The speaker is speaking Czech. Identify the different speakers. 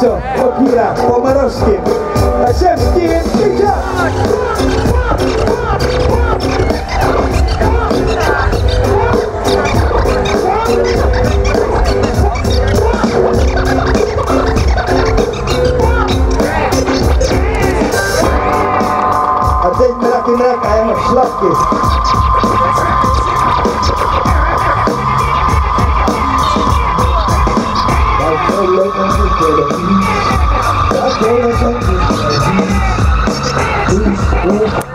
Speaker 1: co? Okýra, po Marovským. Tak jsem s tím, tyča! A teď mrak a jeho šlapky. That's all I can do.